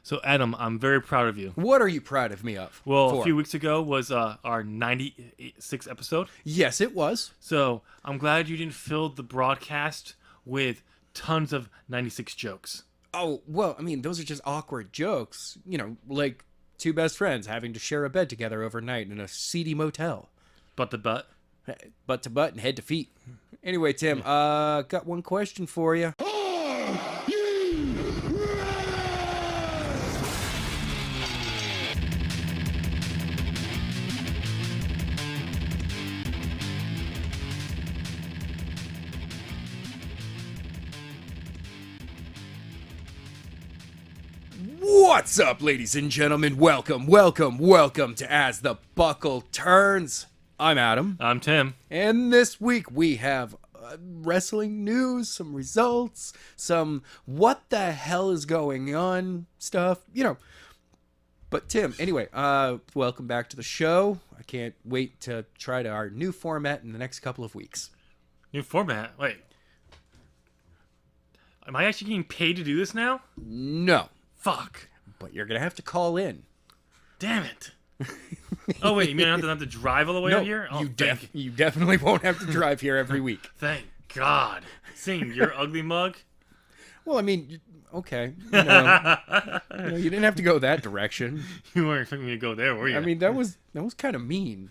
So, Adam, I'm very proud of you. What are you proud of me of? Well, for? a few weeks ago was our 96th episode. Yes, it was. So, I'm glad you didn't fill the broadcast with tons of 96 jokes. Oh, well, I mean, those are just awkward jokes. You know, like two best friends having to share a bed together overnight in a seedy motel. Butt to butt. Butt to butt and head to feet. Anyway, Tim, got one question for you. What's up, ladies and gentlemen? Welcome to As the Buckle Turns. I'm Adam. I'm Tim. And this week we have wrestling news, some results, some what the hell is going on stuff, you know. But Tim, anyway, welcome back to the show. I can't wait to try our new format in the next couple of weeks. New format? Wait. Am I actually getting paid to do this now? No. Fuck. But you're going to have to call in. Damn it. Oh, wait, you mean I don't have to drive all the way out here? Oh, You definitely won't have to drive here every week. Thank God. Seeing your ugly mug? Well, I mean, okay. You didn't have to go that direction. You weren't expecting me to go there, were you? I mean, that was kind of mean.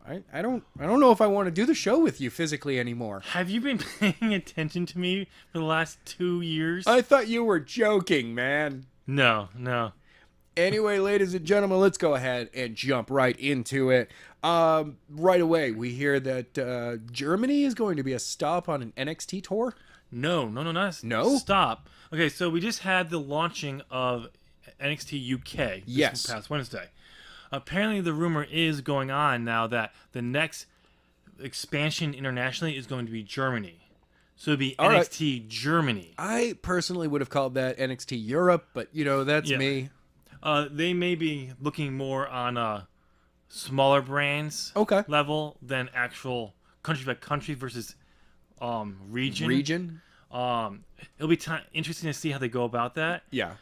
I don't know if I want to do the show with you physically anymore. Have you been paying attention to me for the last 2 years? I thought you were joking, man. No. Anyway, ladies and gentlemen, let's go ahead and jump right into it. Right away, we hear that Germany is going to be a stop on an NXT tour. No, not No? Stop. Okay, so we just had the launching of NXT UK Yes. this past Wednesday. Apparently, the rumor is going on now that the next expansion internationally is going to be Germany. So it'd be All NXT Germany. I personally would have called that NXT Europe, but, that's me. They may be looking more on smaller brands Okay. level than actual country by country versus region. It'll be interesting to see how they go about that. Yeah.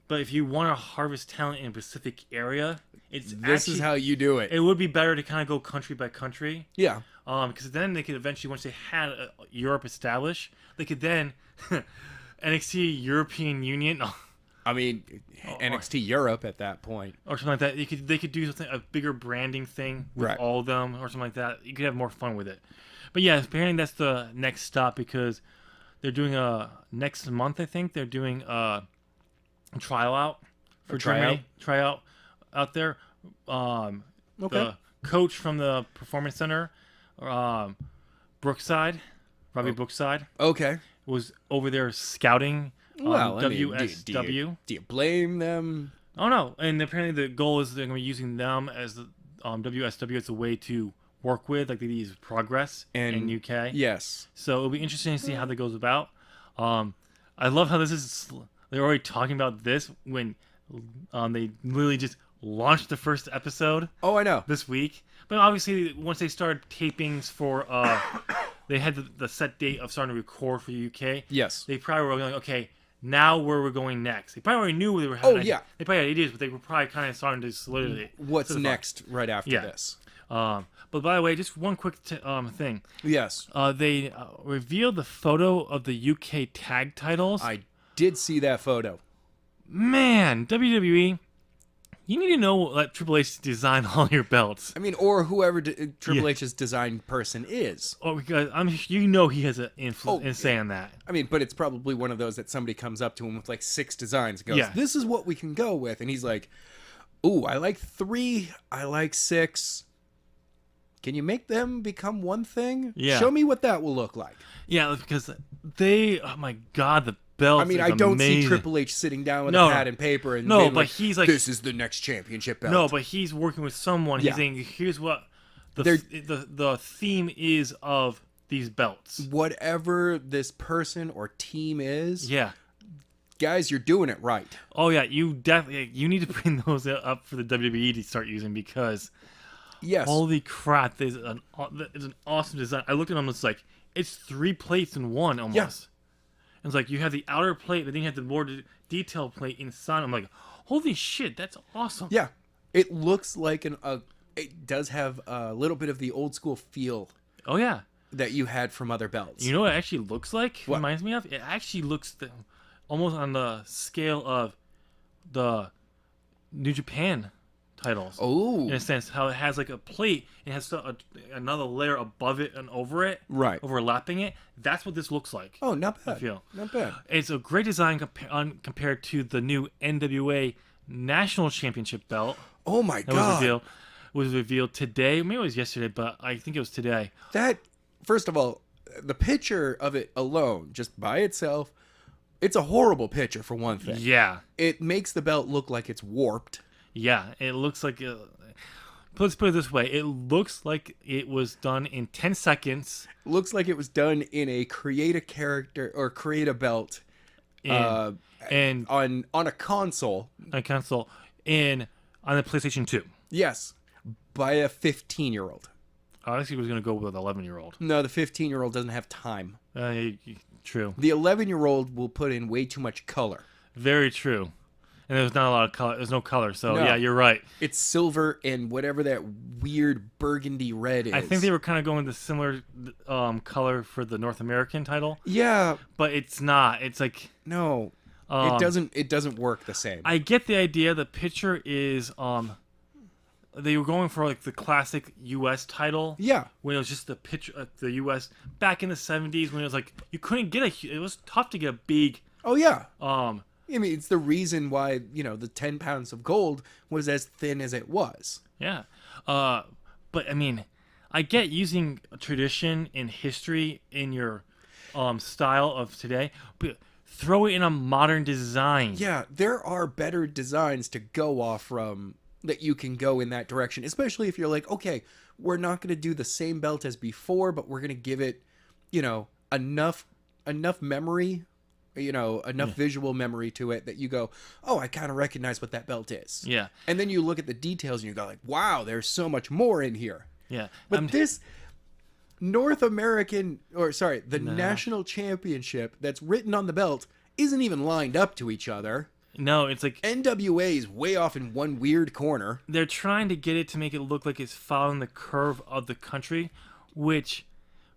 But if you want to harvest talent in a specific area, This is how you do it. It would be better to kind of go country by country. Yeah. Because then they could eventually, once they had Europe established, they could then NXT European Union. I mean, NXT Europe at that point. Or something like that. They could do something, a bigger branding thing with Right. all of them, or something like that. You could have more fun with it. But yeah, apparently that's the next stop because they're doing next month. I think they're doing a tryout out for Germany. Tryout out there. Okay. The coach from the Performance Center, Brookside, Robbie Brookside, Okay. was over there scouting. Well, I mean, WSW. do you blame them? Oh no! And apparently the goal is they're going to be using them as the WSW as a way to work with, like they use Progress in UK. Yes. So it'll be interesting to see how that goes about. I love how this is. They're already talking about this when they literally just launched the first episode. Oh, I know. This week. But obviously, once they started tapings for, they had the set date of starting to record for the UK. Yes. They probably were going, okay, now where we're going next. They probably already knew where they were Oh, headed. yeah. They probably had ideas, but they were probably kind of starting to solidify. What's next right after this? But by the way, just one quick thing. Yes. They revealed the photo of the UK tag titles. I did see that photo. Man, WWE, you need to know that Triple H designed all your belts. I mean, or whoever Triple H's design person is. Oh, because he has an influence in saying that. I mean, but it's probably one of those that somebody comes up to him with like 6 designs and goes, Yeah. this is what we can go with. And he's like, ooh, I like 3. I like 6. Can you make them become one thing? Yeah. Show me what that will look like. Yeah, because oh my God, the belt. I mean, is I don't amazing. see Triple H sitting down with a pad and paper and No, being but he's like, this is the next championship belt. No, but he's working with someone. Yeah. He's saying, here's what the theme is of these belts. Whatever this person or team is, Yeah. guys, you're doing it right. Oh yeah, you need to bring those up for the WWE to start using because Yes. holy crap, there's an awesome design. I look at them, it's like it's 3 plates in one almost. it's like you have the outer plate, but then you have the more detailed plate inside. I'm like, holy shit, that's awesome. Yeah, it looks like it does have a little bit of the old school feel Oh yeah. that you had from other belts. You know what it actually looks like? What? Reminds me of? It actually looks almost on the scale of the New Japan titles. Oh, In a sense, how it has like a plate and has another layer above it and over it, right. overlapping it. That's what this looks like. Oh, not bad. I feel. Not bad. It's a great design compared to the new NWA National Championship belt Oh my that god. was revealed today. Maybe it was yesterday, but I think it was today. That, first of all, the picture of it alone, just by itself, it's a horrible picture for one thing. Yeah. It makes the belt look like it's warped. Yeah, it looks like. Let's put it this way: it looks like it was done in 10 seconds. Looks like it was done in a create a character or create a belt And on a console. on console and on the PlayStation 2. Yes, by a 15-year-old. I actually was gonna go with 11-year-old. No, the 15-year-old doesn't have time. True, The 11-year-old will put in way too much color. very true. And there's not a lot of color. There's no color, so No. yeah, you're right. It's silver and whatever that weird burgundy red is. I think they were kind of going the similar color for the North American title, Yeah, but it's not. It's like no. um, It doesn't work the same. I get the idea. The picture is they were going for like the classic U.S. title. Yeah. When it was just the picture, the U.S. back in the 70s, when it was like you couldn't get it was tough to get a big Oh yeah. um. I mean, it's the reason why, the 10 pounds of gold was as thin as it was. Yeah. But I mean, I get using tradition and history in your style of today, but throw it in a modern design. Yeah, there are better designs to go off from that you can go in that direction, especially if you're like, okay, we're not going to do the same belt as before, but we're going to give it, enough memory, enough visual memory to it that you go, oh, I kind of recognize what that belt is. Yeah. And then you look at the details and you go like, wow, there's so much more in here. Yeah. But this North American, the national championship that's written on the belt isn't even lined up to each other. No, it's like NWA is way off in one weird corner. they're trying to get it to make it look like it's following the curve of the country, which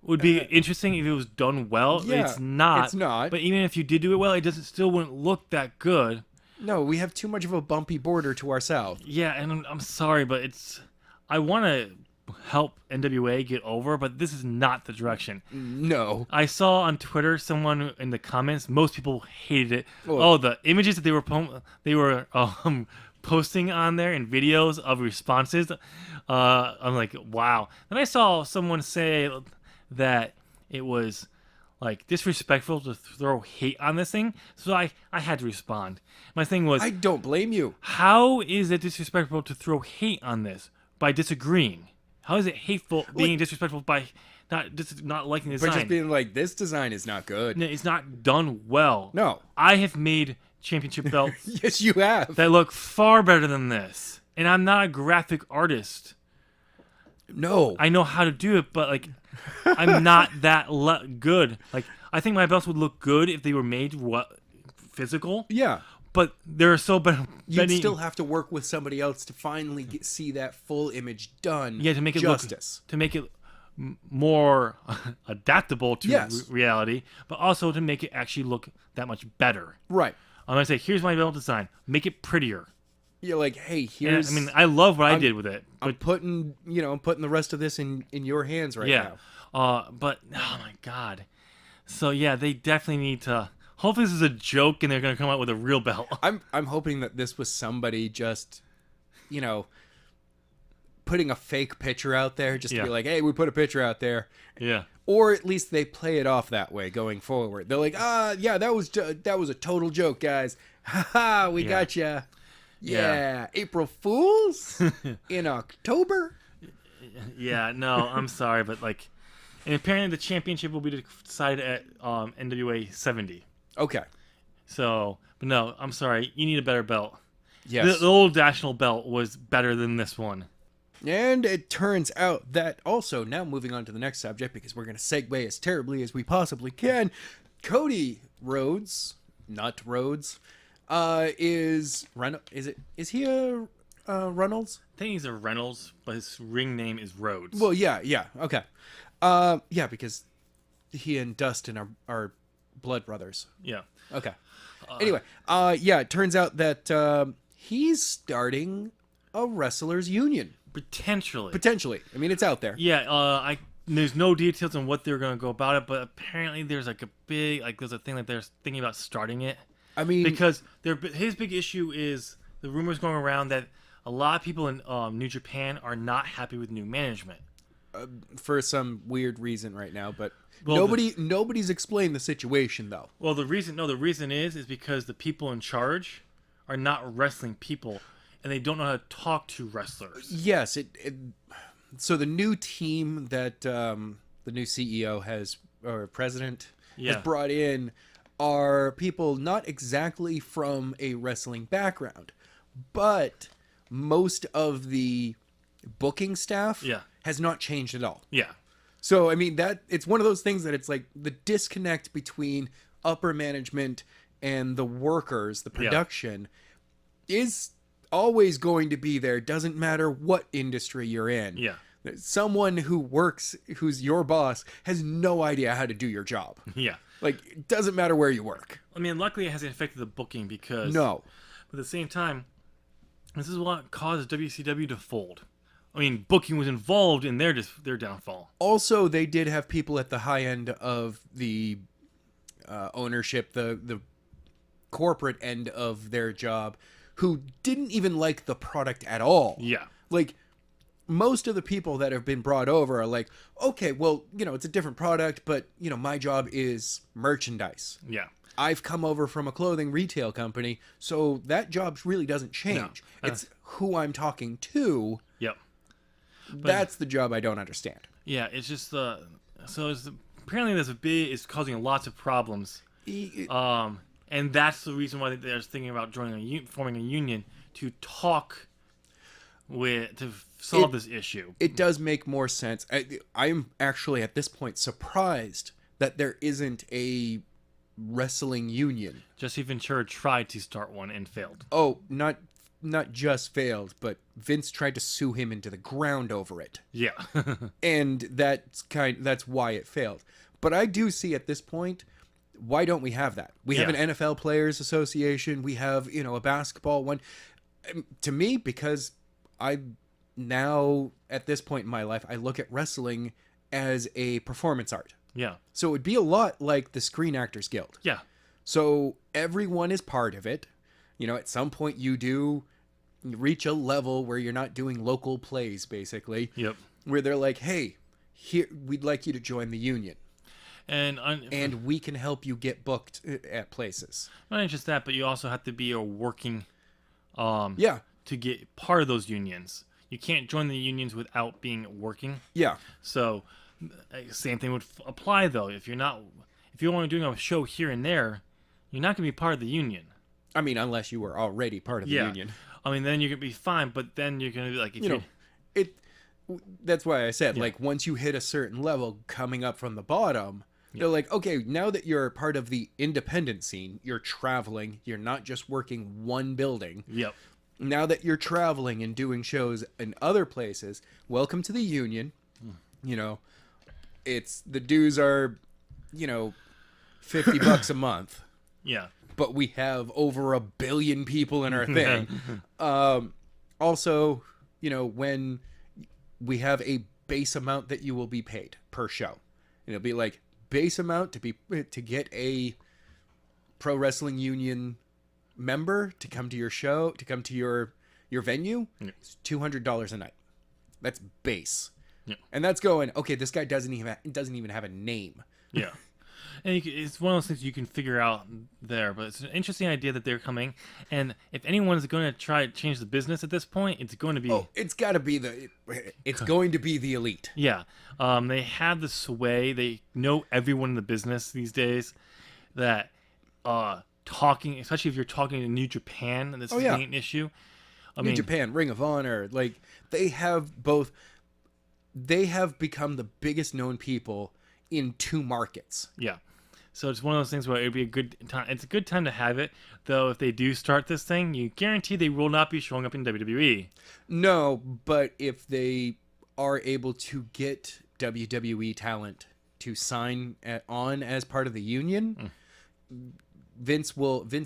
would be interesting if it was done well. Yeah, It's not. it's not. But even if you did do it well, it doesn't still wouldn't look that good. No, we have too much of a bumpy border to our south. Yeah, and I'm sorry, but I want to help NWA get over, but this is not the direction. No. I saw on Twitter someone in the comments. Most people hated it. Oh. Oh, the images that they were posting on there and videos of responses. I'm like, wow. Then I saw someone say that it was like disrespectful to throw hate on this thing, so I had to respond. My thing was, I don't blame you. how is it disrespectful to throw hate on this by disagreeing? How is it hateful being disrespectful by not liking the But design? just being like, this design is not good. No, it's not done well. No. I have made championship belts Yes, you have. that look far better than this, and I'm not a graphic artist. No. I know how to do it, but like, I'm not that good. Like, I think my belts would look good if they were made physical. Yeah. But they're so You'd still have to work with somebody else to finally see that full image done. to make it justice. to make it more adaptable to Yes. reality, but also to make it actually look that much better. Right. I'm gonna say, here's my belt design. Make it prettier. You're like, hey, And, here's. I mean, I love what I did with it, I'm but putting the rest of this in your hands right yeah. now. But oh my god. So yeah, they definitely need to. Hopefully, this is a joke, and they're gonna come out with a real belt. I'm hoping that this was somebody just, putting a fake picture out there, just to Yeah. be like, hey, we put a picture out there, Yeah. or at least they play it off that way going forward. They're like, yeah, that was a total joke, guys. Haha, we Yeah. got ya. Yeah. Yeah, April Fools in October. Yeah. No, I'm sorry, but like, and apparently the championship will be decided at NWA 70. Okay. So, but no, I'm sorry. You need a better belt. Yes. The old national belt was better than this one. And it turns out that also, now moving on to the next subject, because we're going to segue as terribly as we possibly can, Cody Rhodes, not Rhodes, is he a Reynolds? I think he's a Reynolds, but his ring name is Rhodes. Well, yeah, okay. Yeah, because he and Dustin are blood brothers. Yeah. Okay. Anyway, yeah, it turns out that he's starting a wrestlers union. Potentially. I mean, it's out there. Yeah, there's no details on what they're going to go about it, but apparently there's like there's a thing that they're thinking about starting it. I mean, because his big issue is the rumors going around that a lot of people in New Japan are not happy with new management. For some weird reason right now, but Well, nobody's explained the situation though. Well, the reason is because the people in charge are not wrestling people, and they don't know how to talk to wrestlers. Yes, so the new team that the new CEO or president has brought in are people not exactly from a wrestling background, but most of the booking staff has not changed at all. Yeah. So, I mean, it's one of those things that it's like the disconnect between upper management and the workers, the production, is always going to be there. Doesn't matter what industry you're in. Yeah. Someone who's your boss, has no idea how to do your job. Yeah. Like, it doesn't matter where you work. I mean, luckily it hasn't affected the booking because... No. But at the same time, this is what caused WCW to fold. I mean, booking was involved in their downfall. Also, they did have people at the high end of the ownership, the corporate end of their job, who didn't even like the product at all. Yeah. Like, most of the people that have been brought over are like, okay, well, it's a different product, but, my job is merchandise. Yeah. I've come over from a clothing retail company, so that job really doesn't change. No. It's who I'm talking to. Yep. That's the job I don't understand. Yeah, it's just apparently it's causing lots of problems. And that's the reason why they're thinking about forming a union to talk to solve this issue. It does make more sense. I'm actually at this point surprised that there isn't a wrestling union. Jesse Ventura tried to start one and failed. Oh, not just failed, but Vince tried to sue him into the ground over it. Yeah. And that's why it failed. But I do see at this point, why don't we have that? We have an NFL Players Association. We have, a basketball one. To me, because I now, at this point in my life, I look at wrestling as a performance art. Yeah. So it would be a lot like the Screen Actors Guild. Yeah. So everyone is part of it. At some point you do reach a level where you're not doing local plays, basically. Yep. Where they're like, hey, here, we'd like you to join the union. And we can help you get booked at places. Not just that, but you also have to be a working to get part of those unions. You can't join the unions without being working. Yeah. So same thing would apply though. If you're only doing a show here and there, you're not going to be part of the union. I mean, unless you were already part of the union. I mean, then you're going to be fine, but then you're going to be like that's why I said like once you hit a certain level coming up from the bottom, they're like, okay, now that you're part of the independent scene, you're traveling, you're not just working one building. Yep. Now that you're traveling and doing shows in other places, welcome to the union. It's the dues are, $50 a month. Yeah. But we have over 1 billion people in our thing. Also, when we have a base amount that you will be paid per show, it'll be like base amount to get a pro wrestling union member to come to your show, to come to your venue. It's $200 a night. That's base. Yeah. And that's going, okay, this guy doesn't even have a name. Yeah. And it's one of those things you can figure out there, but it's an interesting idea that they're coming. And if anyone's going to try to change the business at this point, it's going to be... Oh, it's got to be it's going to be the elite. Yeah. They have the sway. They know everyone in the business these days that talking, especially if you're talking to New Japan, and this is an issue. New Japan, Ring of Honor, like they have become the biggest known people in 2 markets. Yeah. So it's one of those things where it'd be a good time. It's a good time to have it, though. If they do start this thing, you guarantee they will not be showing up in WWE. No, but if they are able to get WWE talent to sign on as part of the union, Vince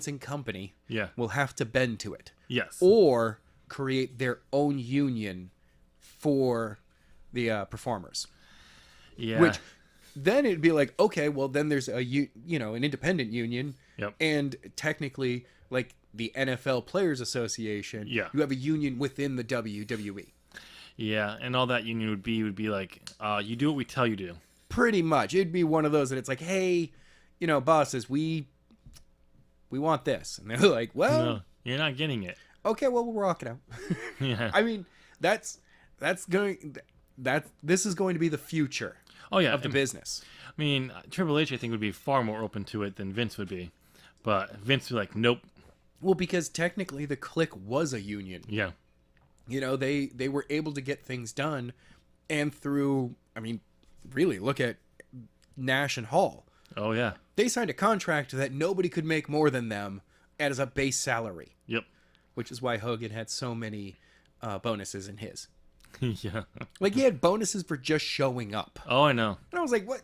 and company Yeah. will have to bend to it. Yes. Or create their own union for the performers. Yeah. Which then it'd be like, okay, well then there's an independent union. Yep. And technically, like the NFL Players Association, Yeah. you have a union within the WWE. Yeah, and all that union would be like, you do what we tell you to. Pretty much. It'd be one of those that it's like, hey, bosses, we want this. And they're like, well, No, you're not getting it. okay, well, we'll rock it out. Yeah. I mean, this is going to be the future Oh yeah. of the business. I mean, Triple H, I think, would be far more open to it than Vince would be, but Vince would be like, nope. Well, because technically the Clique was a union. Yeah. They were able to get things done, and through, I mean, really, look at Nash and Hall. Oh yeah. They signed a contract that nobody could make more than them as a base salary, Yep. which is why Hogan had so many bonuses in his. Yeah. Like, he had bonuses for just showing up. Oh, I know. And I was like, what?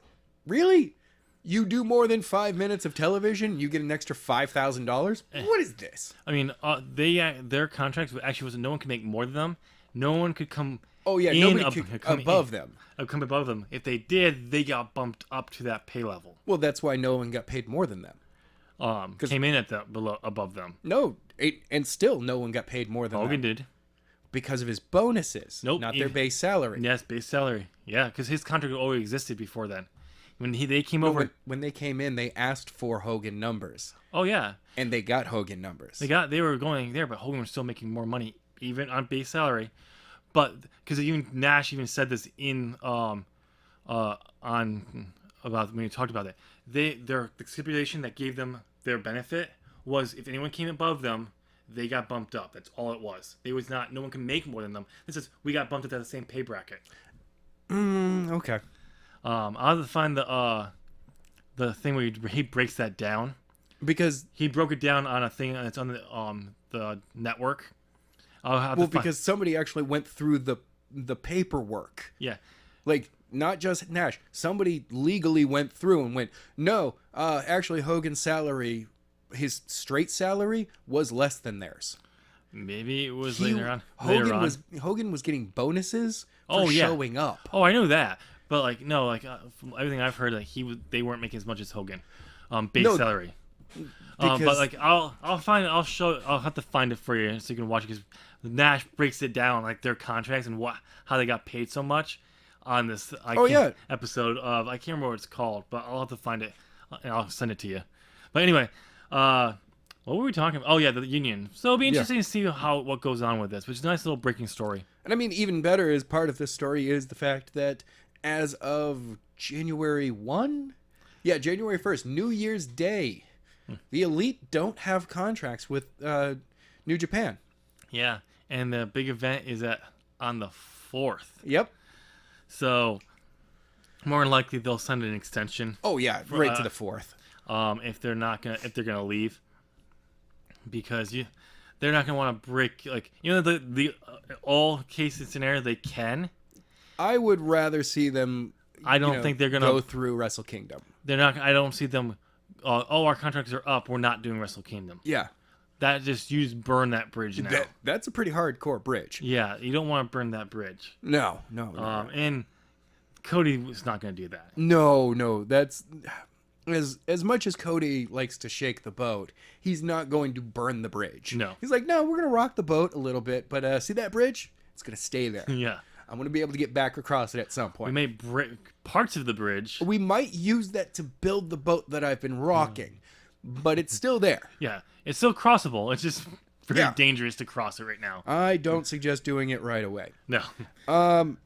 Really? You do more than 5 minutes of television, you get an extra $5,000? What is this? I mean, their contracts actually wasn't. No one could make more than them. No one could come. Oh, yeah, nobody could above them. Come above them. If they did, they got bumped up to that pay level. Well, that's why no one got paid more than them. Came in at above them. No, and still no one got paid more than Hogan them. did. Because of his bonuses, Nope, not their base salary. Yes, base salary. Yeah, because his contract already existed before then. When they came over, When they came in, they asked for Hogan numbers, oh yeah, and they got Hogan numbers. they were going there, but Hogan was still making more money even on base salary. But because even Nash even said this in on about when he talked about it, the stipulation that gave them their benefit was if anyone came above them, they got bumped up. That's all it was. No one can make more than them. This is we got bumped up to the same pay bracket. Okay. I'll have to find the thing where he breaks that down. Because He broke it down on a thing that's on the network. I'll have to find, because somebody actually went through the paperwork. yeah, Like, not just Nash. Somebody legally went through and went, no, actually Hogan's salary, his straight salary was less than theirs. maybe it was later on. Later on. Hogan was getting bonuses for Oh, yeah. showing up. Oh, I know that, but like no, like from everything I've heard, like they weren't making as much as Hogan, base No, salary. because- But like I'll have to find it for you so you can watch it because Nash breaks it down like their contracts and how they got paid so much on this episode of I can't remember what it's called, but I'll have to find it and I'll send it to you. But anyway, what were we talking about? Oh yeah, the union. So it'll be interesting to see what goes on with this, which is a nice little breaking story. And I mean, even better is part of this story is the fact that as of January 1st, New Year's Day, the Elite don't have contracts with New Japan. Yeah, and the big event is on the 4th. Yep. So more than likely they'll send an extension. Oh yeah, right to the 4th. If they're gonna leave, because they're not gonna want to break the all cases scenario they can. I would rather see them. I don't think they're gonna go through Wrestle Kingdom. They're not. I don't see them. Oh, our contracts are up. We're not doing Wrestle Kingdom. Yeah, That just burn that bridge now. That's a pretty hardcore bridge. Yeah, you don't want to burn that bridge. No. And Cody was not going to do that. No. That's as much as Cody likes to shake the boat, he's not going to burn the bridge. No. He's like, no, we're gonna rock the boat a little bit, but see that bridge? It's gonna stay there. Yeah. I'm gonna be able to get back across it at some We point. may break parts of the bridge. We might use that to build the boat that I've been rocking, but it's still there. Yeah, it's still crossable. It's just very dangerous to cross it right now. I don't suggest doing it right away. No.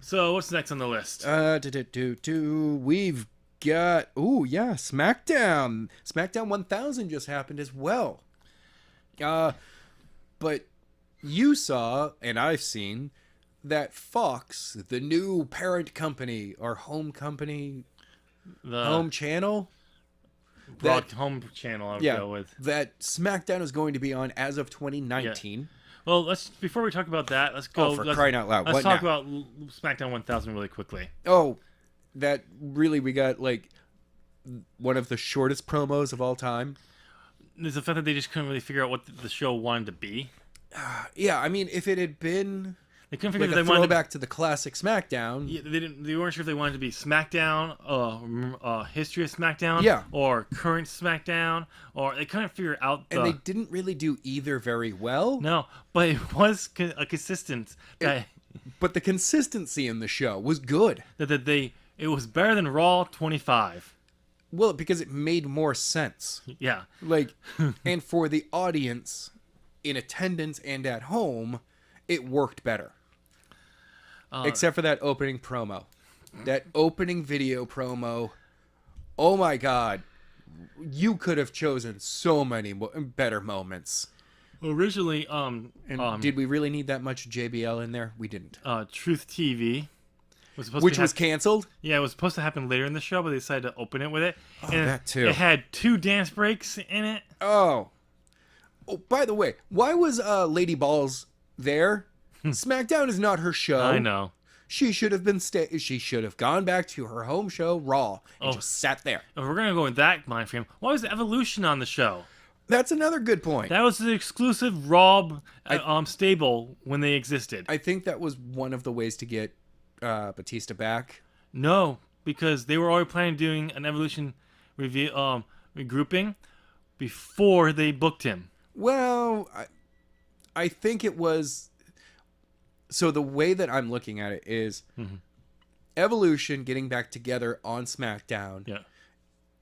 So what's next on the list? We've got SmackDown. SmackDown 1000 just happened as well. But you saw, and I've seen, that Fox, the new parent company or home company, The home channel, broad home channel I would go with. that SmackDown is going to be on as of 2019. Well, before we talk about that, let's go. For crying out loud! Let's talk about SmackDown 1000 really quickly. Oh, that really we got like one of the shortest promos of all time. There's the fact that they just couldn't really figure out what the show wanted to be. Yeah, I mean, if it had been they couldn't figure like out a throwback to the classic SmackDown. Yeah, they weren't sure if they wanted to be SmackDown, history of SmackDown, Yeah. or current SmackDown, or they couldn't figure out. And they didn't really do either very well. No, but it was a consistent. But the consistency in the show was good. It was better than Raw 25. Well, because it made more sense. Yeah. Like, and for the audience in attendance and at home, it worked better. Except for that opening promo. That opening video promo. Oh my God. You could have chosen so many better moments. Originally, did we really need that much JBL in there? We didn't. Truth TV. Was canceled? Yeah, it was supposed to happen later in the show, but they decided to open it with it. Oh, that too. It had 2 dance breaks in it. Oh, by the way, why was Lady Balls there? SmackDown is not her show. I know. She should have been She should have gone back to her home show, Raw, and just sat there. If we're gonna go with that mind frame, why was Evolution on the show? That's another good point. That was the exclusive Raw stable when they existed. I think that was one of the ways to get Batista back. No, because they were already planning on doing an Evolution regrouping before they booked him. Well, I think it was. So the way that I'm looking at it is Evolution getting back together on SmackDown. Yeah.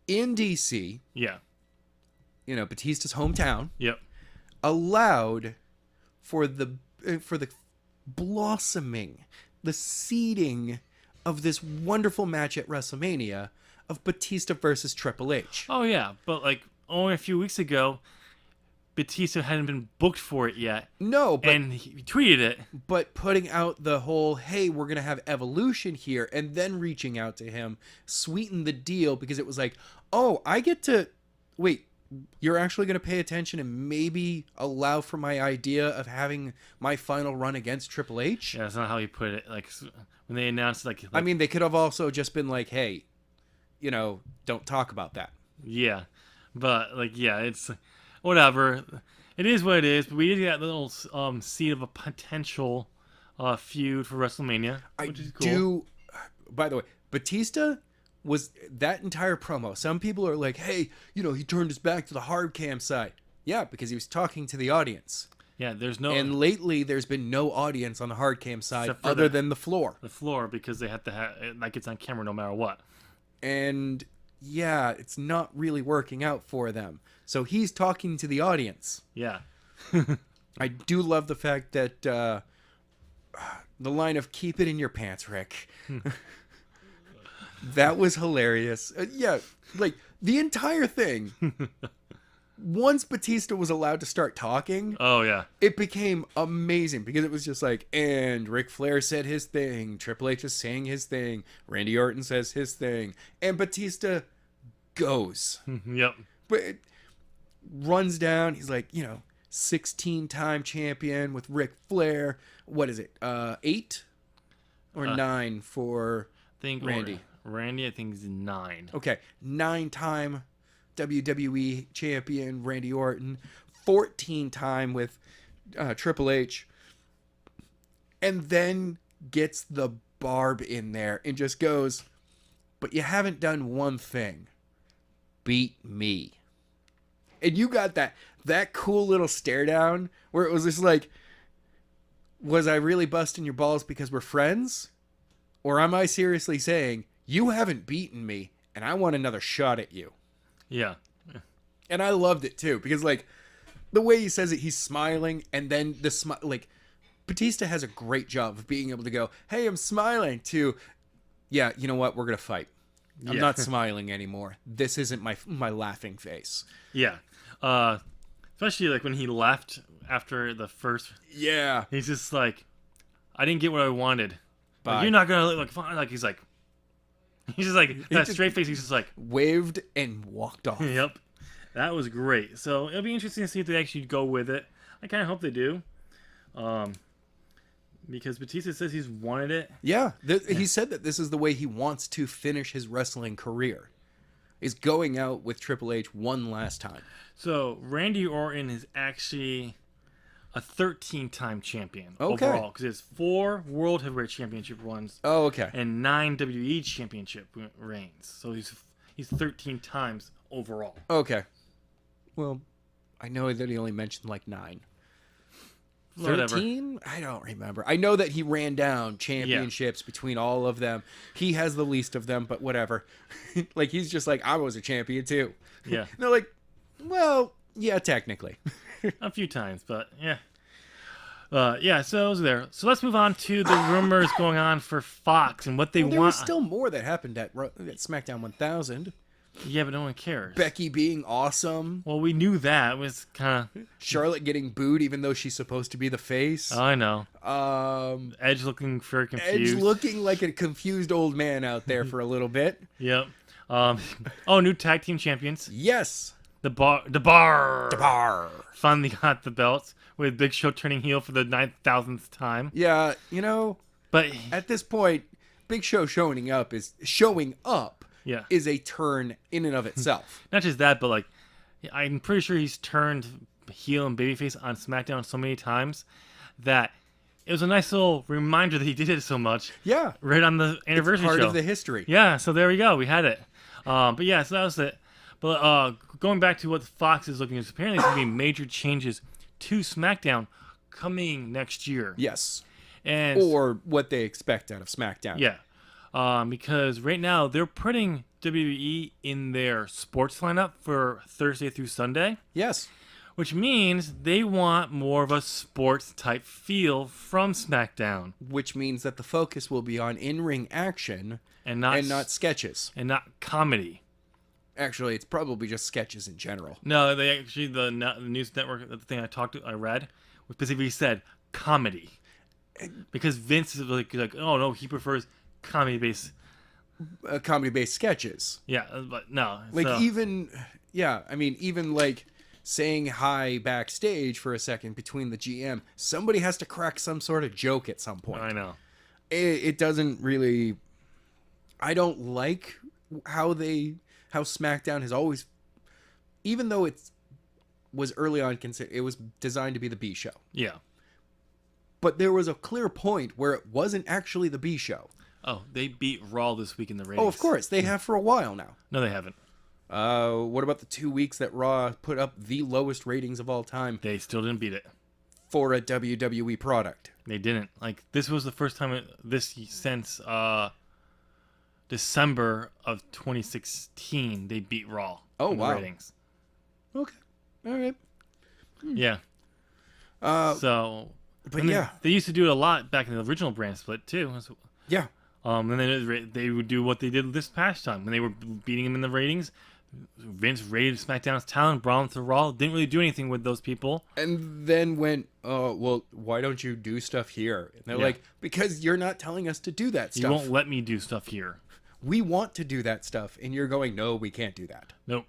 In DC. Yeah. You know, Batista's hometown. Yep. Allowed for the blossoming, the seeding of this wonderful match at WrestleMania of Batista versus Triple H. Oh yeah, but like only a few weeks ago, Batista hadn't been booked for it yet. No, but and he tweeted it. But putting out the whole, hey, we're gonna have Evolution here, and then reaching out to him sweetened the deal because it was like, oh, I get to wait. You're actually going to pay attention and maybe allow for my idea of having my final run against Triple H? Yeah, that's not how he put it. Like, when they announced, like I mean, they could have also just been like, hey, you know, don't talk about that. Yeah. But, like, yeah, it's whatever. It is what it is. But we did get a little seed of a potential feud for WrestleMania, which is cool. By the way, Batista was that entire promo. Some people are like, hey, you know, he turned his back to the hard cam side. Yeah, because he was talking to the audience. Yeah, there's no... And lately, there's been no audience on the hard cam side other than the floor. The floor, because they have to have... Like, it's on camera no matter what. And, yeah, it's not really working out for them. So he's talking to the audience. Yeah. I do love the fact that the line of, keep it in your pants, Rick. That was hilarious. Yeah, like the entire thing. Once Batista was allowed to start talking, oh yeah, it became amazing because it was just like, and Ric Flair said his thing, Triple H is saying his thing, Randy Orton says his thing, and Batista goes. Yep. But it runs down. He's like, you know, 16-time champion with Ric Flair. What is it? 8 or 9 for Randy? Randy, I think, is 9. Okay, 9-time WWE champion Randy Orton, 14-time with Triple H, and then gets the barb in there and just goes, but you haven't done one thing. Beat me. And you got that cool little stare down where it was just like, was I really busting your balls because we're friends? Or am I seriously saying, you haven't beaten me, and I want another shot at you? Yeah. And I loved it, too, because, like, the way he says it, he's smiling, and then the smile, like, Batista has a great job of being able to go, hey, I'm smiling, to, yeah, you know what, we're going to fight. I'm not smiling anymore. This isn't my laughing face. Yeah. Especially, like, when he left after the first... Yeah. He's just like, I didn't get what I wanted. Bye. Like, you're not going to, like, fine. Like, he's like, He's just like that straight face. He's just like, Waved and walked off. yep, that was great. So it'll be interesting to see if they actually go with it. I kind of hope they do, because Batista says he's wanted it. Yeah, he said that this is the way he wants to finish his wrestling career, is going out with Triple H one last time. So Randy Orton is actually a 13-time champion Okay. overall, because there's 4 World Heavyweight Championship runs Oh, okay. and 9 WWE Championship reigns. So he's 13 times overall. Okay. Well, I know that he only mentioned like 9. Whatever. 13? I don't remember. I know that he ran down championships between all of them. He has the least of them, but whatever. Like, he's just like, I was a champion too. Yeah, And they're like, well, yeah, technically. a few times, but yeah. Yeah, so it was there. So let's move on to the rumors going on for Fox and what they There want. was still more that happened at SmackDown 1000. Yeah, but no one cares. Becky being awesome. Well, we knew that. It was kind of... Charlotte getting booed even though she's supposed to be the face. I know. Edge Edge looking very confused. looking like a confused old man out there for a little bit. Yep. New tag team champions. Yes. The bar Bar. finally got the belts with Big Show turning heel for the 9,000th time. Yeah, But at this point, Big Show showing up yeah, is a turn in and of itself. not just that, but like I'm pretty sure he's turned heel and babyface on SmackDown so many times that it was a nice little reminder that he did it so much. Yeah. Right on the anniversary Part show. of the history. Yeah, so there we go. We had it. But yeah, so that was it. But going back to what Fox is looking at, apparently there's going to be major changes to SmackDown coming next year. Yes. And Or what they expect out of SmackDown. yeah, because right now they're putting WWE in their sports lineup for Thursday through Sunday, Yes. which means they want more of a sports type feel from SmackDown Which means that the focus will be on in-ring action and not and not sketches. comedy. Actually, it's probably just sketches in general. No, they actually the news network, the thing I read, specifically said comedy, because Vince is like oh no, he prefers comedy based. Comedy-based sketches. Yeah, but no, Like so, even like saying hi backstage for a second between the GM, somebody has to crack some sort of joke at some point. I know. It doesn't really. I don't like how SmackDown has always, even though it was early on it was designed to be the B show, Yeah. but there was a clear point where it wasn't actually the B show. Oh, they beat Raw this week in the ratings. Oh, of course they have for a while now. No, they haven't. What about the 2 weeks that Raw put up the lowest ratings of all time They still didn't beat it. for a WWE product? They didn't. Like this was the first time since December of 2016 they beat Raw. Oh, in the wow. ratings. Okay, all right. Yeah. But and yeah, they used to do it a lot back in the original brand split too. yeah. And then they would do what they did this past time when they were beating him in the ratings. Vince raided SmackDown's talent, brought them to Raw. Didn't really do anything with those people. And then went, oh, well, why don't you do stuff here? And they're Yeah. like, because you're not telling us to do that You stuff. won't let me do stuff here. We want to do that stuff. And you're going, no, we can't do that. Nope.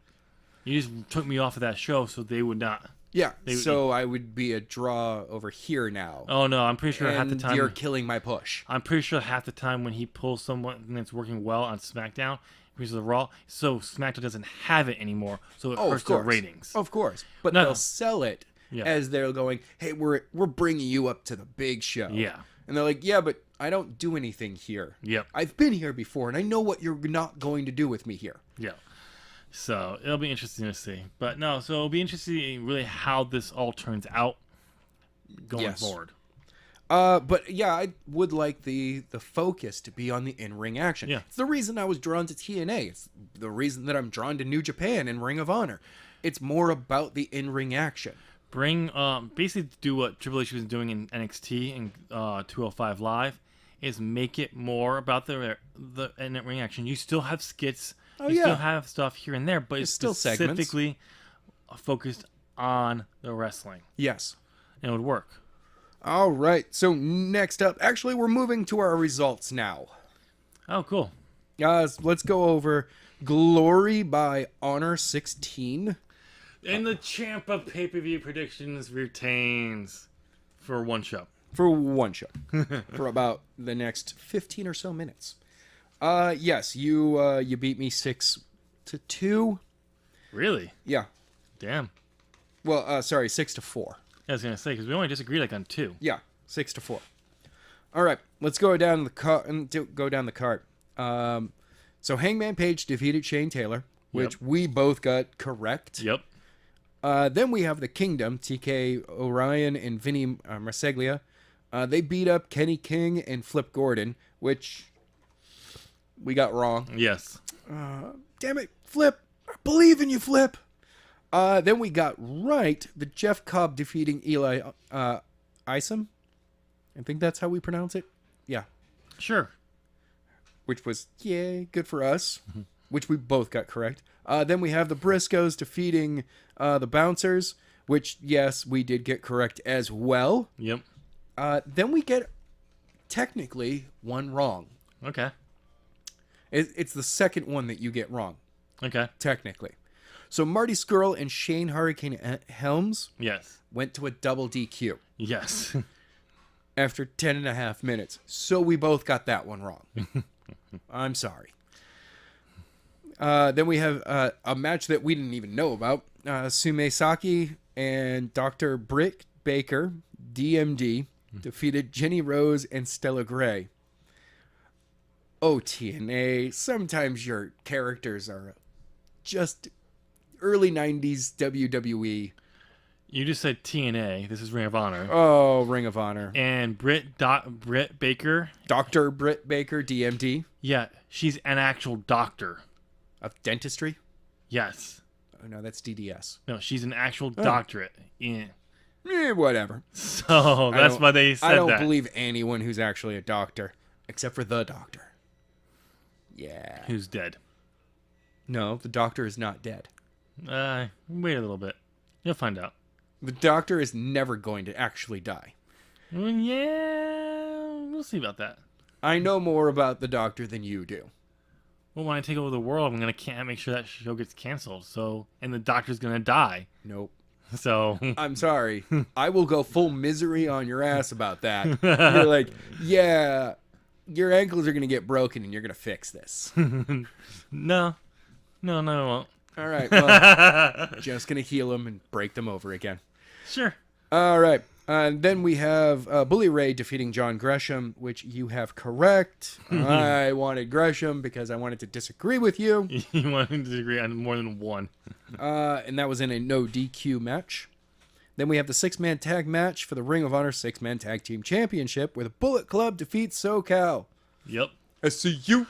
You just took me off of that show, so they would not. Yeah. So I would be a draw over here now. Oh no, I'm pretty sure half the and time. you're killing my push. I'm pretty sure half the time when he pulls someone that's working well on SmackDown, because of the Raw, so SmackDown doesn't have it anymore, so it Oh, hurts of their course. ratings. Of course. But No. they'll sell it Yeah. as they're going, hey, we're bringing you up to the big show. Yeah. And they're like, yeah, but I don't do anything here. Yep. I've been here before, and I know what you're not going to do with me here. Yeah. So it'll be interesting to see. But no, so it'll be interesting to see really how this all turns out going Yes. forward. But yeah, I would like the focus to be on the in-ring action. Yeah. It's the reason I was drawn to TNA. It's the reason that I'm drawn to New Japan and Ring of Honor. It's more about the in-ring action. Bring basically do what Triple H was doing in NXT and 205 Live, is make it more about the in-ring action. You still have skits. Oh, you yeah. still have stuff here and there, but There's it's still segments. specifically focused on the wrestling. Yes. And it would work. All right. So next up, actually, we're moving to our results now. Oh, cool. Let's go over Glory by Honor 16 And the champ of pay-per-view predictions retains for one show. for one show for about the next 15 or so minutes. Yes, you beat me 6-2. Really? Yeah. Damn. Well, sorry, 6-4. I was gonna say because we only disagreed like on 2. Yeah, 6-4. All right, let's go down the card. So Hangman Page defeated Shane Taylor, which we both got correct. Yep. Then we have the Kingdom, TK Orion and Vinny Marseglia. They beat up Kenny King and Flip Gordon, which we got wrong. Yes. Damn it, Flip. I believe in you, Flip. Then we got right the Jeff Cobb defeating Eli Isom. I think that's how we pronounce it. Yeah. Sure. Which was, yay, good for us. Which we both got correct. Then we have the Briscoes defeating the Bouncers, which, yes, we did get correct as well. Yep. Then we get, technically, one wrong. Okay. It's the second one that you get wrong, Okay. technically. So Marty Scurll and Shane Hurricane Helms Yes. went to a double DQ Yes. after 10.5 minutes. So we both got that one wrong. I'm sorry. Then we have a match that we didn't even know about. Sume Saki and Dr. Britt Baker, DMD, defeated Jenny Rose and Stella Gray. Oh, TNA, sometimes your characters are just early 90s WWE. You just said TNA. This is Ring of Honor. Oh, Ring of Honor. And Britt Baker. Dr. Britt Baker, DMD, Yeah, she's an actual doctor. of dentistry. Yes. Oh, no, that's DDS. No, she's an actual doctorate. Yeah. Whatever. So that's why they said I don't that. believe anyone who's actually a doctor, except for the doctor. Yeah. Who's dead? No, the doctor is not dead. Wait a little bit. You'll find out. The doctor is never going to actually die. Well, yeah, we'll see about that. I know more about the doctor than you do. Well, when I take over the world, I'm gonna make sure that show gets canceled. So, and the doctor's gonna die. Nope. So, I'm sorry. I will go full misery on your ass about that. You're like, yeah, your ankles are going to get broken and you're going to fix this. no, I won't. All right. Well, just going to heal them and break them over again. Sure. All right. Then we have Bully Ray defeating John Gresham, which you have correct. I wanted Gresham because I wanted to disagree with you. You want to disagree on more than one. And that was in a no DQ match. Then we have the 6-man tag match for the Ring of Honor 6-man tag team championship where the Bullet Club defeats SoCal. Yep. SCU.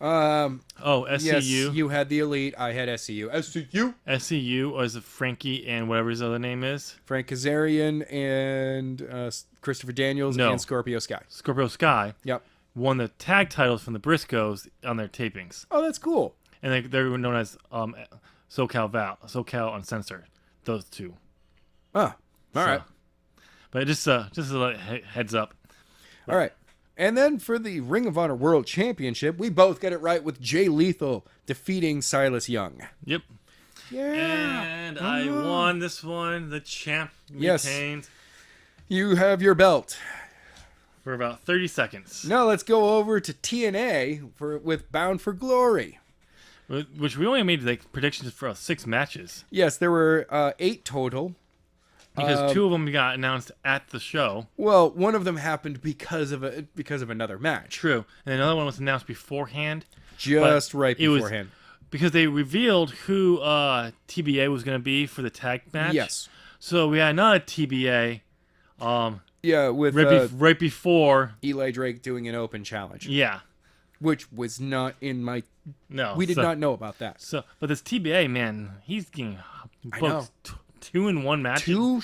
Oh, SCU. Yes, you had the Elite. I had SCU. SCU. SCU was Frankie and whatever his other name is. Frank Kazarian and Christopher Daniels and Scorpio Sky. Scorpio Sky. Yep. Won the tag titles from the Briscoes on their tapings. Oh, that's cool. And they were known as SoCal Uncensored. Those two. Oh, all right. But just a heads up. All right. And then for the Ring of Honor World Championship, we both get it right with Jay Lethal defeating Silas Young. Yep. Yeah. And I won this one. The champ retained. You have your belt. For about 30 seconds. Now let's go over to TNA with Bound for Glory. Which we only made like predictions for 6 matches. Yes, there were 8 total. Because 2 of them got announced at the show. Well, one of them happened because of another match. True. And another one was announced beforehand. Just right beforehand. Because they revealed who TBA was going to be for the tag match. Yes. So we had another TBA. Yeah, with right before Eli Drake doing an open challenge. Yeah. Which was not in my... No. We did not know about that. But this TBA, man, he's getting booked 2 in 1 match. 2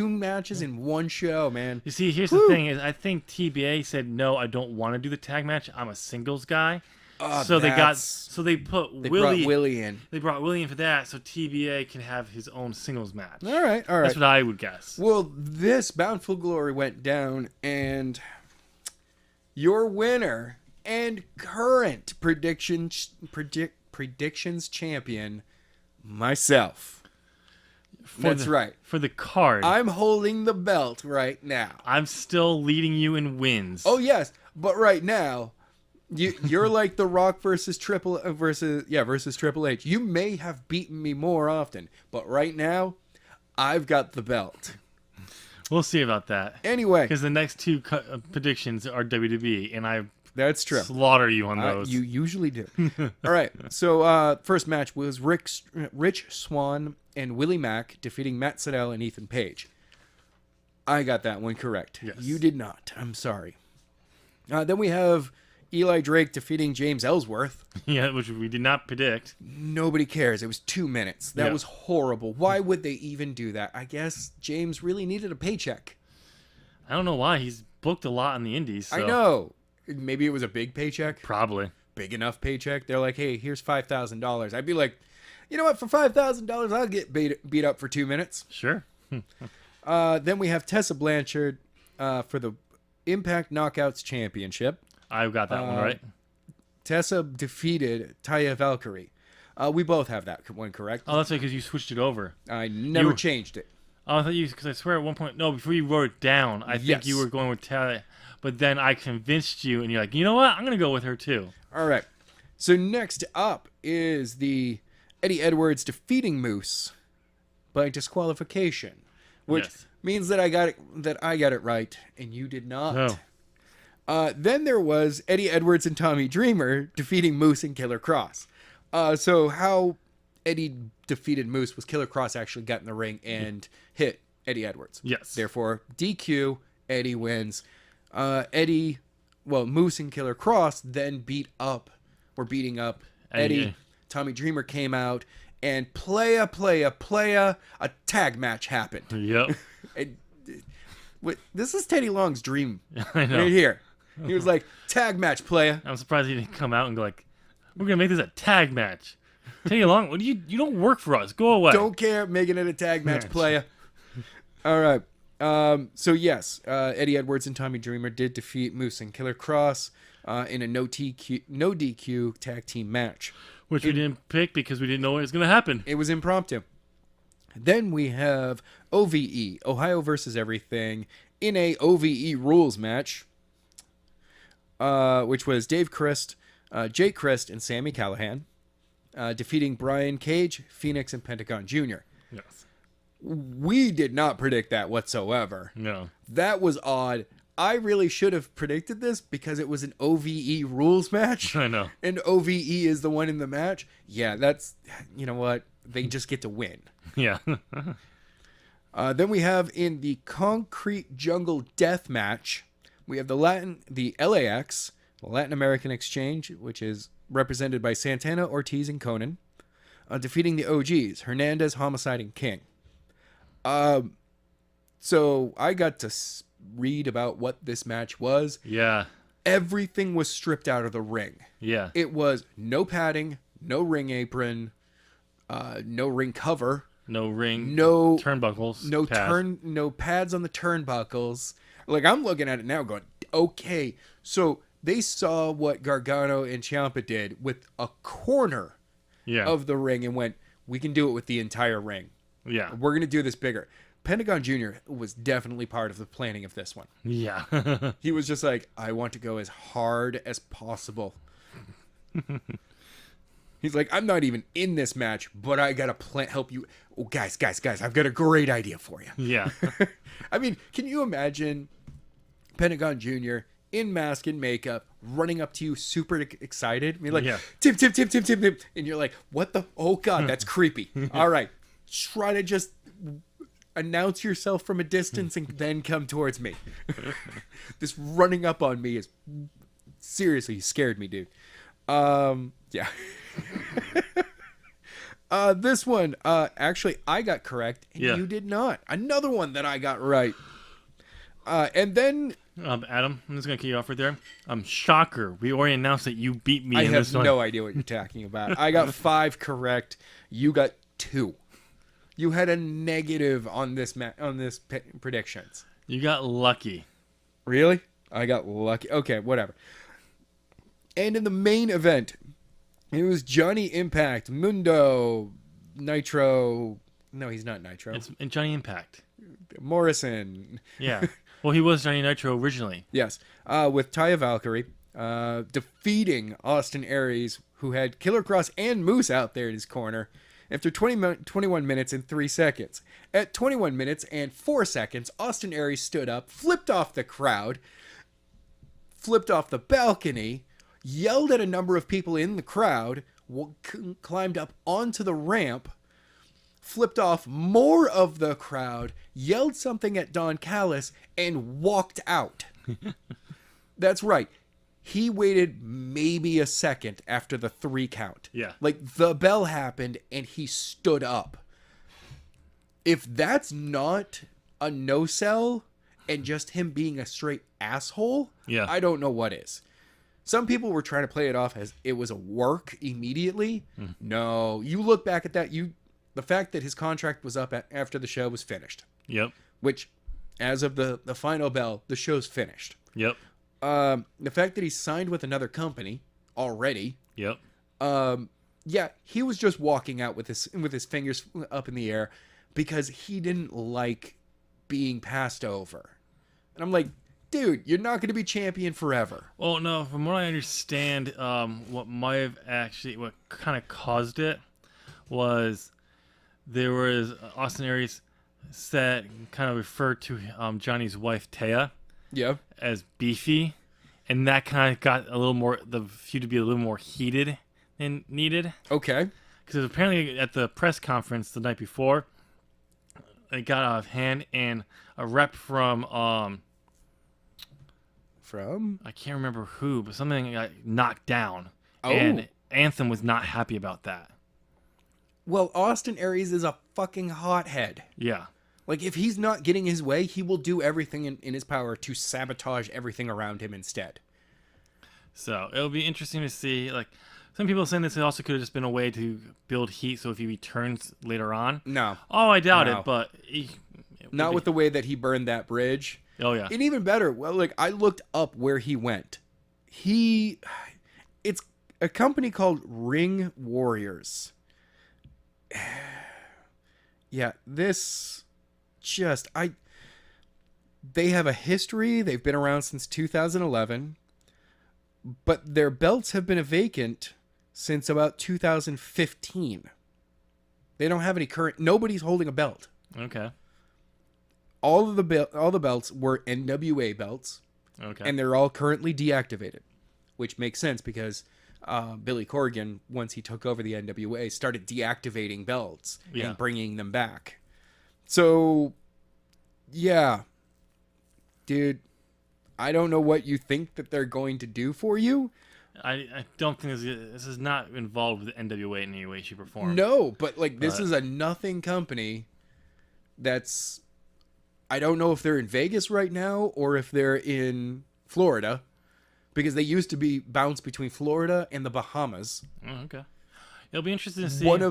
matches in one show, man. You see, here's the thing: is I think TBA said no, I don't want to do the tag match. I'm a singles guy. So they brought Willie in. They brought Willie in for that, so TBA can have his own singles match. All right. That's what I would guess. Well, this Bound for Glory went down, and your winner and current predictions champion, myself. That's right. For the card, I'm holding the belt right now. I'm still leading you in wins. Oh yes, but right now, you're like The Rock versus Triple H. You may have beaten me more often, but right now, I've got the belt. We'll see about that. Anyway, because the next two predictions are WWE, and I that's true. Slaughter you on those. You usually do. All right. So first match was Rich Swann and Willie Mack defeating Matt Sydal and Ethan Page. I got that one correct. Yes. You did not. I'm sorry. Then we have Eli Drake defeating James Ellsworth. Yeah, which we did not predict. Nobody cares. It was 2 minutes. That was horrible. Why would they even do that? I guess James really needed a paycheck. I don't know why. He's booked a lot in the indies. So. I know. Maybe it was a big paycheck. Probably. Big enough paycheck. They're like, hey, here's $5,000. I'd be like, you know what? For $5,000, I'll get beat up for 2 minutes. Sure. Then we have Tessa Blanchard for the Impact Knockouts Championship. I've got that one right. Tessa defeated Taya Valkyrie. We both have that one correct. Oh, that's right, because you switched it over. I never changed it. Oh, I thought you, because I swear at one point, no, before you wrote it down, I think you were going with Taya. But then I convinced you, and you're like, you know what? I'm going to go with her, too. All right. So next up is the Eddie Edwards defeating Moose by disqualification, which means that I got it right, and you did not. Oh. Then there was Eddie Edwards and Tommy Dreamer defeating Moose and Killer Kross. So how Eddie defeated Moose was Killer Kross actually got in the ring and hit Eddie Edwards. Yes. Therefore, DQ, Eddie wins. Moose and Killer Kross then were beating up Eddie. Tommy Dreamer came out, and playa, a tag match happened. Yep. This is Teddy Long's dream. I know. Right here. He was like, tag match, playa. I'm surprised he didn't come out and go like, we're going to make this a tag match. Teddy Long, what do you don't work for us. Go away. Don't care, making it a tag match, playa. All right. So yes, Eddie Edwards and Tommy Dreamer did defeat Moose and Killer Kross in a no DQ tag team match. Which we didn't pick because we didn't know what was going to happen. It was impromptu. Then we have OVE, Ohio versus Everything, in a OVE rules match, which was Dave Christ, Jake Christ, and Sami Callihan, defeating Brian Cage, Phoenix, and Pentagon Jr. Yes. We did not predict that whatsoever. No. That was odd. I really should have predicted this because it was an OVE rules match. I know. And OVE is the one in the match. Yeah, that's, you know what? They just get to win. Yeah. Then we have in the Concrete Jungle Death Match, we have the LAX, Latin American Exchange, which is represented by Santana, Ortiz, and Conan, defeating the OGs, Hernandez, Homicide, and King. So I got to read about what this match was. Yeah. Everything was stripped out of the ring. Yeah. It was no padding, no ring apron, no ring cover, no ring, no turnbuckles, no pads on the turnbuckles. Like, I'm looking at it now going, okay, so they saw what Gargano and Ciampa did with a corner of the ring and went, we can do it with the entire ring. Yeah. We're going to do this bigger. Pentagon Jr. was definitely part of the planning of this one. Yeah. He was just like, I want to go as hard as possible. He's like, I'm not even in this match, but I got to help you. Oh, guys, I've got a great idea for you. Yeah. I mean, can you imagine Pentagon Jr. in mask and makeup running up to you super excited? I mean, like, Tim. And you're like, what the? Oh, God, that's creepy. All right. Try to just announce yourself from a distance and then come towards me. This running up on me is seriously scared me, dude. Yeah. This one, actually, I got correct, and you did not. Another one that I got right. And then... Adam, I'm just going to kick you off right there. Shocker. We already announced that you beat me in this one. I have no idea what you're talking about. I got 5 correct. You got 2. You had a negative on this predictions. You got lucky. Really? I got lucky. Okay, whatever. And in the main event, it was Johnny Impact, Mundo, Nitro. No, he's not Nitro. It's Johnny Impact. Morrison. Yeah. Well, he was Johnny Nitro originally. Yes. With Taya Valkyrie defeating Austin Aries, who had Killer Cross and Moose out there in his corner, after 21 minutes and 3 seconds. At 21 minutes and 4 seconds, Austin Aries stood up, flipped off the crowd, flipped off the balcony, yelled at a number of people in the crowd, climbed up onto the ramp, flipped off more of the crowd, yelled something at Don Callis, and walked out. That's right. He waited maybe a second after the 3 count. Yeah. Like, the bell happened, and he stood up. If that's not a no-sell and just him being a straight asshole, Yeah. I don't know what is. Some people were trying to play it off as it was a work immediately. No. You look back at that, the fact that his contract was up after the show was finished. Yep. Which, as of the final bell, the show's finished. Yep. The fact that he signed with another company already. Yep. Yeah, he was just walking out with his fingers up in the air because he didn't like being passed over. And I'm like, dude, you're not going to be champion forever. Well, no, from what I understand, what kind of caused it was there was Austin Aries said, kind of referred to Johnny's wife, Taya, Yeah. as beefy, and that kind of got the feud to be a little more heated than needed. Okay. Because apparently at the press conference the night before, it got out of hand, and a rep from I can't remember who, but something got knocked down. Oh. And Anthem was not happy about that. Well, Austin Aries is a fucking hothead. Yeah. Like, if he's not getting his way, he will do everything in his power to sabotage everything around him instead. So it'll be interesting to see. Like, some people are saying this also could have just been a way to build heat, so if he returns later on. No. Oh, I doubt No. it, but Not with the way that he burned that bridge. Oh yeah. And even better, well, like, I looked up where he went. It's a company called Ring Warriors. Yeah, they have a history. They've been around since 2011, but their belts have been vacant since about 2015. They don't have any nobody's holding a belt. Okay. All the belts were NWA belts. Okay. And they're all currently deactivated, which makes sense because Billy Corgan, once he took over the NWA, started deactivating belts and bringing them back. So, yeah, dude, I don't know what you think that they're going to do for you. I don't think this is not involved with NWA in any way, shape, or form. No, but like this is a nothing company that's... I don't know if they're in Vegas right now or if they're in Florida, because they used to be bounced between Florida and the Bahamas. Oh, okay. It'll be interesting to see. One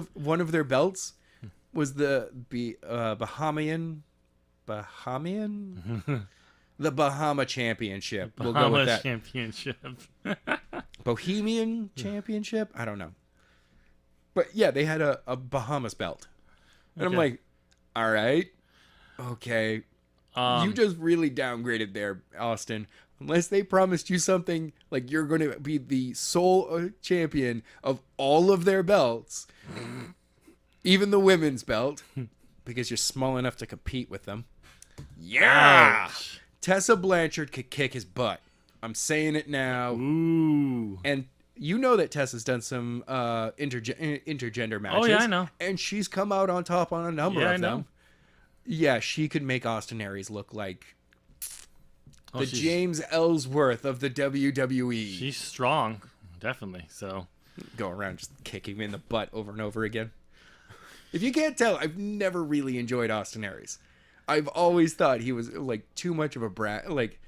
of their belts was the Bahamian, the Bahama Championship. We'll go with that. Championship. Bohemian Championship. I don't know, but yeah, they had a Bahamas belt, and I'm like, all right. Okay, you just really downgraded there, Austin. Unless they promised you something like you're going to be the sole champion of all of their belts, even the women's belt, because you're small enough to compete with them. Yeah! Ouch. Tessa Blanchard could kick his butt. I'm saying it now. Ooh. And you know that Tessa's done some intergender matches. Oh, yeah, I know. And she's come out on top on a number of them. Yeah, she could make Austin Aries look like the James Ellsworth of the WWE. She's strong, definitely. So go around just kicking him in the butt over and over again. If you can't tell, I've never really enjoyed Austin Aries. I've always thought he was like too much of a brat. Like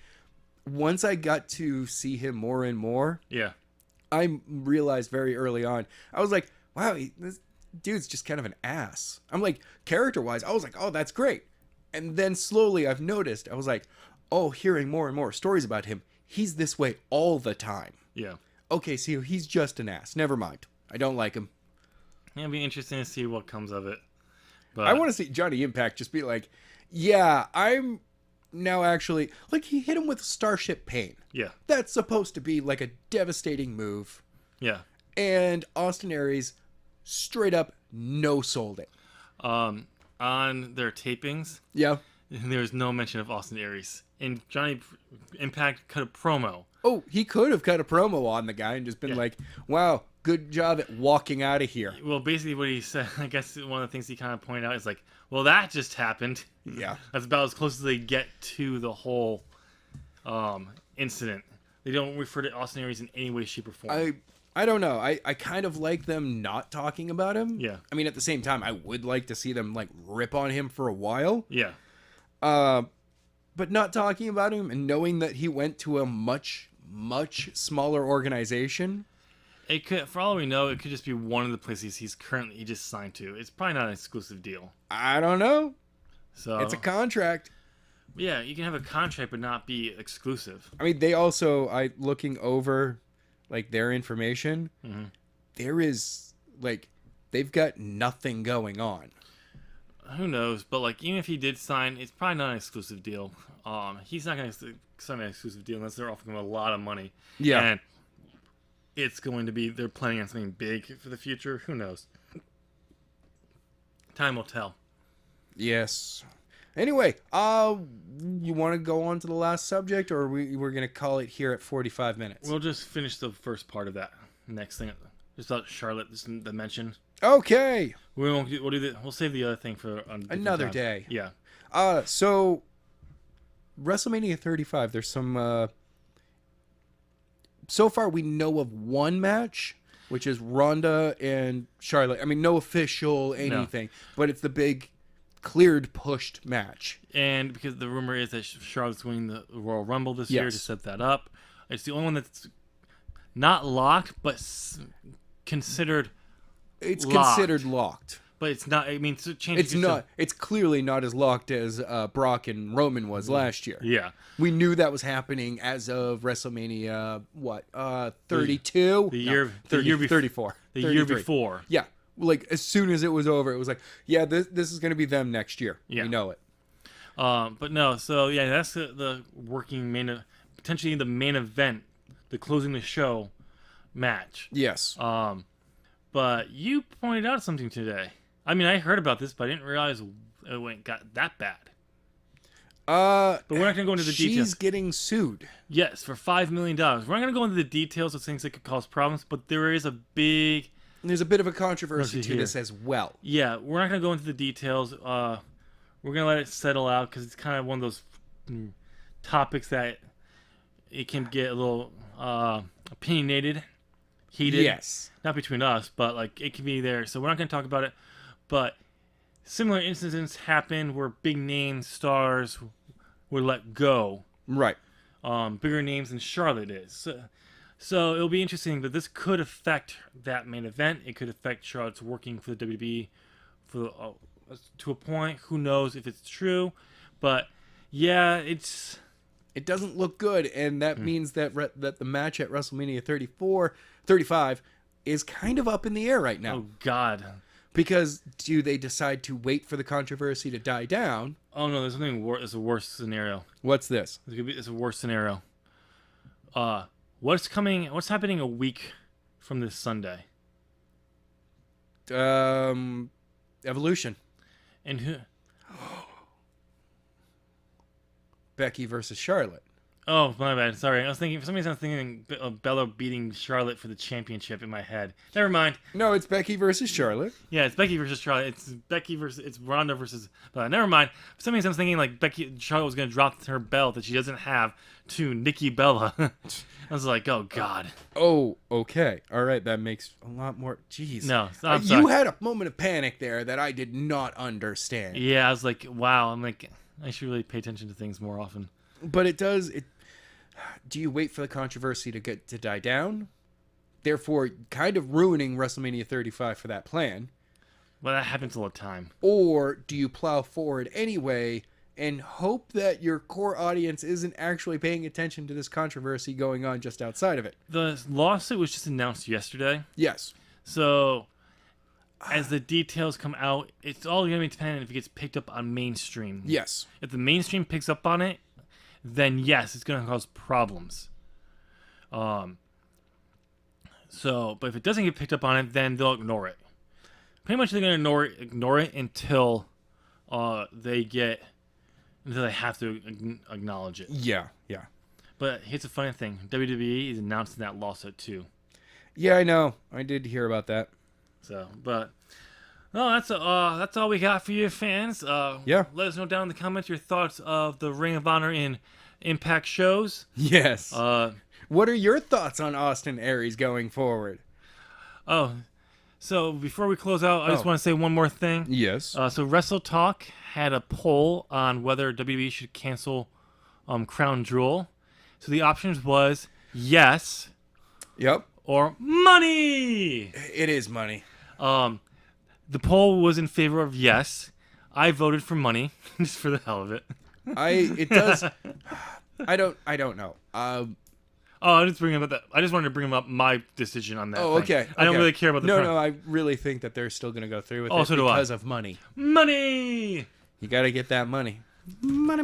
once I got to see him more and more, I realized very early on, I was like, wow, this dude's just kind of an ass. I'm like, character-wise, I was like, oh, that's great. And then slowly I've noticed, I was like, oh, hearing more and more stories about him, he's this way all the time. Yeah. okay, so he's just an ass. Never mind. I don't like him. It'll be interesting to see what comes of it. But I want to see Johnny Impact just be like, yeah, I'm now actually like he hit him with Starship Pain. yeah, That's supposed to be like a devastating move. yeah. And Austin Aries straight up no sold it. On their tapings, Yeah. there was no mention of Austin Aries. And Johnny Impact cut a promo. Oh, he could have cut a promo on the guy and just been Yeah. like, wow, good job at walking out of here. Well, basically what he said, I guess one of the things he kind of pointed out is like, well, that just happened. Yeah. That's about as close as they get to the whole incident. They don't refer to Austin Aries in any way, shape, or form. I don't know. I kind of like them not talking about him. Yeah. I mean, at the same time, I would like to see them like rip on him for a while. Yeah. But not talking about him and knowing that he went to a much, much smaller organization. It could, for all we know, it could just be one of the places he just signed to. It's probably not an exclusive deal. I don't know. So It's a contract. yeah, you can have a contract but not be exclusive. I mean, they also, looking over like their information, there is like, they've got nothing going on. Who knows? But like, even if he did sign, it's probably not an exclusive deal. He's not going to sign an exclusive deal unless they're offering him a lot of money. Yeah. And it's going to be, they're planning on something big for the future. Who knows? Time will tell. Yes. Anyway, you want to go on to the last subject, or we're going to call it here at 45 minutes? We'll just finish the first part of that. Next thing, just about Charlotte, just the mention. Okay. We'll save the other thing for Another time. day. Yeah. So WrestleMania 35, there's some so far we know of one match, which is Ronda and Charlotte. I mean, no official anything, but it's the big cleared pushed match. And because the rumor is that Charlotte's winning the Royal Rumble this year to set that up. It's the only one that's not locked, but considered It's locked. considered locked. But it's not. I mean, it's changing. It's not. It's clearly not as locked as Brock and Roman was last year. Yeah. We knew that was happening as of WrestleMania. 32? The year 34. The year 33. before. Yeah, like as soon as it was over, it was like, yeah, this is going to be them next year. Yeah. We know it. But no. So yeah, that's the working potentially the main event, the closing the show match. Yes. But you pointed out something today. I mean, I heard about this, but I didn't realize it got that bad. But we're not going to go into the details. She's getting sued. Yes, for $5 million. We're not going to go into the details of things that could cause problems, but there is a big... There's a bit of a controversy to here. this as well. Yeah, we're not going to go into the details. We're going to let it settle out because it's kind of one of those topics that it can get a little opinionated, heated. Yes. Not between us, but like it can be there. So we're not going to talk about it. But similar incidents happen where big name stars were let go. Right. Bigger names than Charlotte is. So it'll be interesting, but this could affect that main event. It could affect Charlotte's working for the WWE to a point. Who knows if it's true? But yeah, it doesn't look good, and that means that that the match at WrestleMania 35 is kind of up in the air right now. Oh God. Because do they decide to wait for the controversy to die down? Oh no, there's something worse. It's a worse scenario. What's this? It's a worse scenario. What's happening a week from this Sunday? Evolution. And who? Becky versus Charlotte. Oh, my bad. Sorry. For some reason I was thinking of Bella beating Charlotte for the championship in my head. Never mind. No, it's Becky versus Charlotte. Yeah, it's Becky versus Charlotte. It's Ronda versus Bella. Never mind. For some reason I was thinking like Charlotte was going to drop her belt that she doesn't have to Nikki Bella. I was like, oh God. Oh, okay. All right. That makes a lot more. Jeez. No, I'm sorry. You had a moment of panic there that I did not understand. Yeah, I was like, wow. I'm like, I should really pay attention to things more often. But it does. Do you wait for the controversy to die down? Therefore, kind of ruining WrestleMania 35 for that plan. Well, that happens all the time. Or do you plow forward anyway and hope that your core audience isn't actually paying attention to this controversy going on just outside of it. The lawsuit was just announced yesterday. Yes. So, as the details come out, it's all going to be dependent if it gets picked up on mainstream. Yes. If the mainstream picks up on it, then yes, it's going to cause problems. But if it doesn't get picked up on it, then they'll ignore it. Pretty much they're going to ignore it until they have to acknowledge it. Yeah. But here's the funny thing: WWE is announcing that lawsuit too. Yeah, I know. I did hear about that. So, but no, that's all we got for you fans. Yeah. Let us know down in the comments your thoughts of the Ring of Honor and Impact shows. Yes. What are your thoughts on Austin Aries going forward? So before we close out, I just want to say one more thing. Yes. So Wrestle Talk had a poll on whether WWE should cancel Crown Jewel. So the options was yes. Yep. Or money. It is money. The poll was in favor of yes. I voted for money just for the hell of it. It does. I don't know. I just wanted to bring up my decision on that. Oh, okay. I don't really care about the. No. I really think that they're still going to go through with it so because of money. Money. You got to get that money. Money.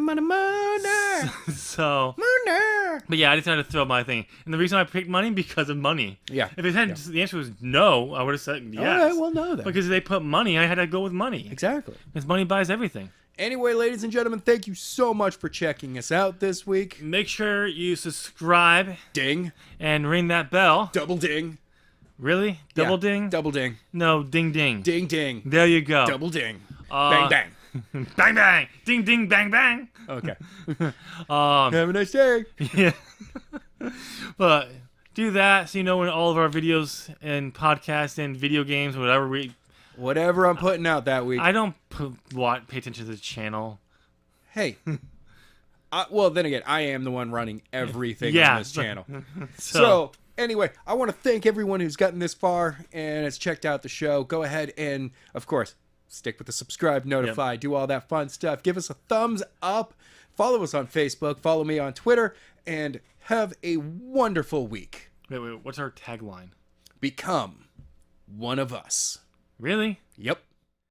So. Money. But yeah, I just had to throw my thing, and the reason I picked money because of money. Yeah. If it had the answer was no, I would have said yes. All right, well, no then. Because if they put money, I had to go with money. Exactly. Because money buys everything. Anyway, ladies and gentlemen, thank you so much for checking us out this week. Make sure you subscribe. Ding. And ring that bell. Double ding. Really? Double ding? Double ding. No, ding ding. Ding ding. There you go. Double ding. Bang bang. Bang bang. Ding ding bang bang. Okay. Have a nice day. Yeah. But do that so you know when all of our videos and podcasts and video games, whatever I'm putting out that week. I don't pay attention to the channel. Hey. Well, then again, I am the one running everything on this channel. So, anyway, I want to thank everyone who's gotten this far and has checked out the show. Go ahead and, of course, stick with the subscribe, notify, do all that fun stuff. Give us a thumbs up. Follow us on Facebook. Follow me on Twitter. And have a wonderful week. Wait. What's our tagline? Become one of us. Really? Yep.